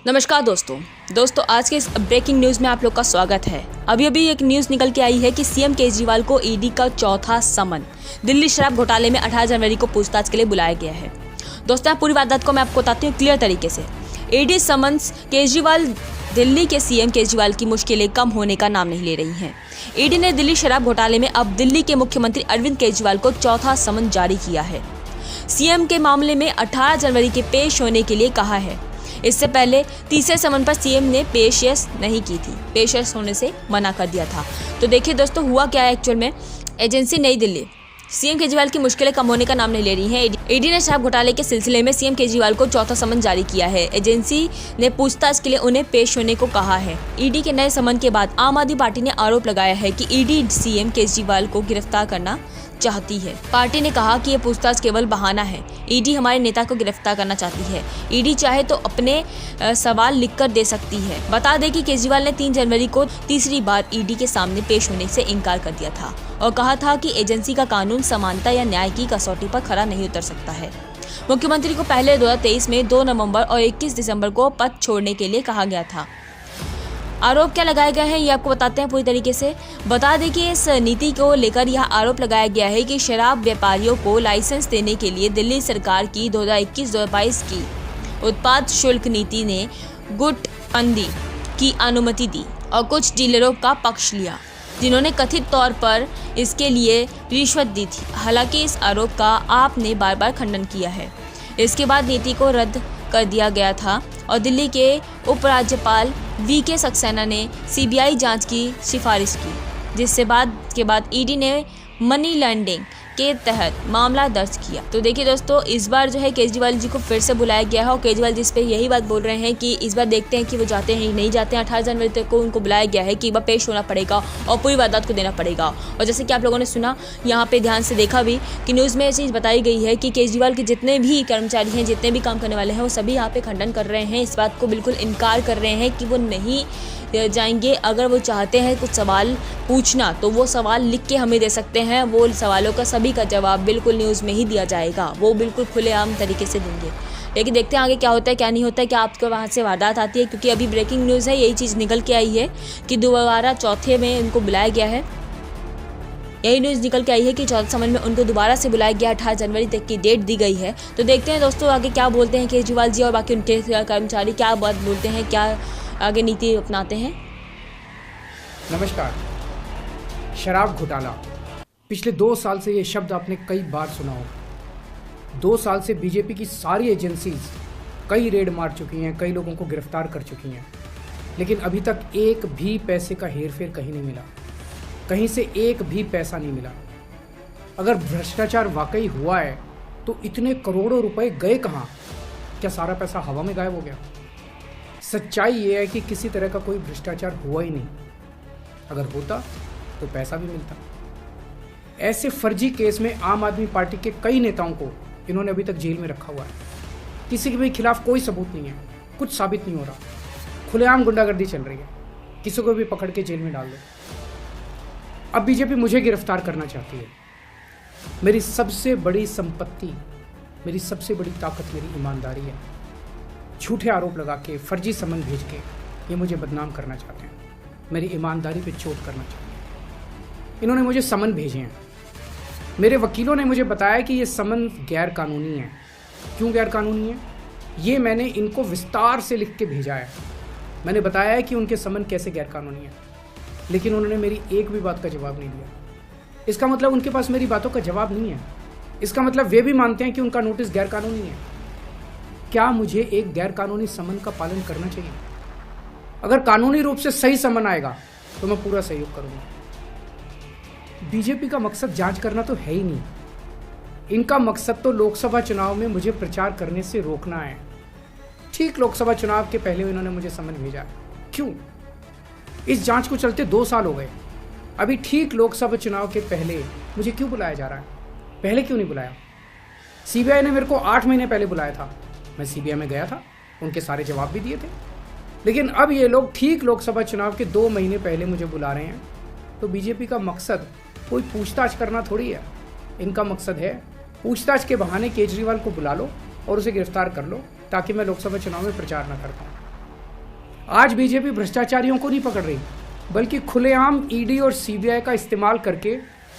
नमस्कार दोस्तों आज के इस ब्रेकिंग न्यूज़ में आप लोग का स्वागत है। अभी एक न्यूज़ निकल के आई है कि सीएम केजरीवाल को ईडी का चौथा समन दिल्ली शराब घोटाले में 18 जनवरी को पूछताछ के लिए बुलाया गया है। दोस्तों पूरी वारदात को मैं आपको बताती हूँ क्लियर तरीके से। ईडी समन्स केजरीवाल दिल्ली के सीएम केजरीवाल की मुश्किलें कम होने का नाम नहीं ले रही हैं। ईडी ने दिल्ली शराब घोटाले में अब दिल्ली के मुख्यमंत्री अरविंद केजरीवाल को चौथा समन जारी किया है। सीएम के मामले में 18 जनवरी के पेश होने के लिए कहा है। इससे पहले तीसरे समन पर सीएम ने पेशयश नहीं की थी, पेशयश होने से मना कर दिया था। तो देखिए दोस्तों हुआ क्या है एक्चुअल में। एजेंसी नई दिल्ली सीएम केजरीवाल की मुश्किलें कम होने का नाम नहीं ले रही हैं। ईडी ने शराब घोटाले के सिलसिले में सीएम केजरीवाल को चौथा समन जारी किया है। एजेंसी ने पूछताछ के लिए उन्हें पेश होने को कहा है। ईडी के नए समन के बाद आम आदमी पार्टी ने आरोप लगाया है कि ईडी सीएम केजरीवाल को गिरफ्तार करना चाहती है। पार्टी ने कहा कि ये पूछताछ केवल बहाना है। ईडी हमारे नेता को गिरफ्तार करना चाहती है। ईडी चाहे तो अपने सवाल लिखकर दे सकती है। बता दें कि केजरीवाल ने 3 जनवरी को तीसरी बार ईडी के सामने पेश होने से इनकार कर दिया था और कहा था कि एजेंसी का कानून समानता या न्याय की कसौटी पर खरा नहीं उतर सकता है। मुख्यमंत्री को पहले 2023 में 2 नवंबर और 21 दिसंबर को पद छोड़ने के लिए कहा गया था। आरोप क्या लगाए गए हैं ये आपको बताते हैं पूरी तरीके से। बता दें कि इस नीति को लेकर यह आरोप लगाया गया है कि शराब व्यापारियों को लाइसेंस देने के लिए दिल्ली सरकार की 2021-2022 की उत्पाद शुल्क नीति ने गुटबंदी की अनुमति दी और कुछ डीलरों का पक्ष लिया, जिन्होंने कथित तौर पर इसके लिए रिश्वत दी थी। हालांकि इस आरोप का आपने बार बार खंडन किया है। इसके बाद नीति को रद्द कर दिया गया था और दिल्ली के उपराज्यपाल वीके सक्सेना ने सीबीआई जांच की सिफारिश की, जिससे बाद ईडी ने मनी लॉन्ड्रिंग के तहत मामला दर्ज किया। तो देखिए दोस्तों इस बार जो है केजरीवाल जी को फिर से बुलाया गया है और केजरीवाल जी इस पे यही बात बोल रहे हैं कि इस बार देखते हैं कि वो जाते हैं नहीं जाते हैं। 18 जनवरी तक को उनको बुलाया गया है कि एक बार पेश होना पड़ेगा और पूरी वारदात को देना पड़ेगा। और जैसे कि आप लोगों ने सुना यहाँ पे ध्यान से देखा भी कि न्यूज़ में ये चीज़ बताई गई है कि केजरीवाल के जितने भी कर्मचारी हैं, जितने भी काम करने वाले हैं, वो सभी यहाँ पे खंडन कर रहे हैं, इस बात को बिल्कुल इनकार कर रहे हैं कि वो नहीं जाएंगे। अगर वो चाहते हैं कुछ सवाल पूछना तो वो सवाल लिख के हमें दे सकते हैं। वो सवालों का सभी का जवाब बिल्कुल न्यूज़ में ही दिया जाएगा, वो बिल्कुल खुलेआम तरीके से देंगे। लेकिन देखते हैं आगे क्या होता है क्या नहीं होता है, क्या आपको वहाँ से वारदात आती है, क्योंकि अभी ब्रेकिंग न्यूज़ है, यही चीज़ निकल के आई है कि दोबारा चौथे में उनको बुलाया गया है। यही न्यूज़ निकल के आई है कि चौथे समन में उनको दोबारा से बुलाया गया। 18 जनवरी तक की डेट दी गई है। तो देखते हैं दोस्तों आगे क्या बोलते हैं केजरीवाल जी और बाकी उनके कर्मचारी क्या बात बोलते हैं, क्या आगे नीति अपनाते हैं। नमस्कार। शराब घोटाला पिछले 2 साल से ये शब्द आपने कई बार सुना होगा। 2 साल से बीजेपी की सारी एजेंसीज कई रेड मार चुकी हैं, कई लोगों को गिरफ्तार कर चुकी हैं, लेकिन अभी तक एक भी पैसे का हेरफेर कहीं नहीं मिला, कहीं से एक भी पैसा नहीं मिला। अगर भ्रष्टाचार वाकई हुआ है तो इतने करोड़ों रुपए गए कहाँ? क्या सारा पैसा हवा में गायब हो गया? सच्चाई ये है कि किसी तरह का कोई भ्रष्टाचार हुआ ही नहीं। अगर होता तो पैसा भी मिलता। ऐसे फर्जी केस में आम आदमी पार्टी के कई नेताओं को इन्होंने अभी तक जेल में रखा हुआ है। किसी के भी खिलाफ कोई सबूत नहीं है, कुछ साबित नहीं हो रहा, खुलेआम गुंडागर्दी चल रही है, किसी को भी पकड़ के जेल में डाल दो। अब बीजेपी मुझे गिरफ्तार करना चाहती है। मेरी सबसे बड़ी संपत्ति, मेरी सबसे बड़ी ताकत मेरी ईमानदारी है। झूठे आरोप लगा के, फर्जी समन भेज के ये मुझे बदनाम करना चाहते हैं, मेरी ईमानदारी पे चोट करना चाहते हैं। इन्होंने मुझे समन भेजे हैं। मेरे वकीलों ने मुझे बताया कि ये समन गैर कानूनी है। क्यों गैर कानूनी है ये मैंने इनको विस्तार से लिख के भेजा है। मैंने बताया है कि उनके समन कैसे गैर कानूनी है, लेकिन उन्होंने मेरी एक भी बात का जवाब नहीं दिया। इसका मतलब उनके पास मेरी बातों का जवाब नहीं है। इसका मतलब वे भी मानते हैं कि उनका नोटिस गैर कानूनी है। क्या मुझे एक गैर कानूनी समन का पालन करना चाहिए? अगर कानूनी रूप से सही समन आएगा तो मैं पूरा सहयोग करूंगा। बीजेपी का मकसद जांच करना तो है ही नहीं। इनका मकसद तो लोकसभा चुनाव में मुझे प्रचार करने से रोकना है। ठीक लोकसभा चुनाव के पहले इन्होंने मुझे समन भेजा। क्यों? इस जांच को चलते 2 साल हो गए। अभी ठीक लोकसभा चुनाव के पहले मुझे क्यों बुलाया जा रहा है? पहले क्यों नहीं बुलाया? सीबीआई ने मेरे को 8 महीने पहले बुलाया था। मैं सीबीआई में गया था, उनके सारे जवाब भी दिए थे। लेकिन अब ये लोग ठीक लोकसभा चुनाव के 2 महीने पहले मुझे बुला रहे हैं। तो बीजेपी का मकसद कोई पूछताछ करना थोड़ी है। इनका मकसद है पूछताछ के बहाने केजरीवाल को बुला लो और उसे गिरफ्तार कर लो, ताकि मैं लोकसभा चुनाव में प्रचार न कर पाऊँ। आज बीजेपी भ्रष्टाचारियों को नहीं पकड़ रही, बल्कि खुलेआम ईडी और सीबीआई का इस्तेमाल करके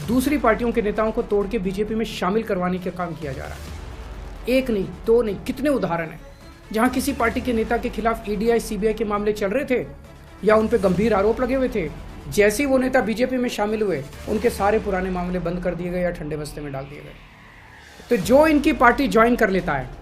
दूसरी पार्टियों के नेताओं को तोड़ के बीजेपी में शामिल करवाने का काम किया जा रहा है। एक नहीं, दो नहीं, कितने उदाहरण हैं जहां किसी पार्टी के नेता के खिलाफ ईडी सीबीआई के मामले चल रहे थे या उन पर गंभीर आरोप लगे हुए थे। जैसे ही वो नेता बीजेपी में शामिल हुए, उनके सारे पुराने मामले बंद कर दिए गए या ठंडे बस्ते में डाल दिए गए। तो जो इनकी पार्टी ज्वाइन कर लेता है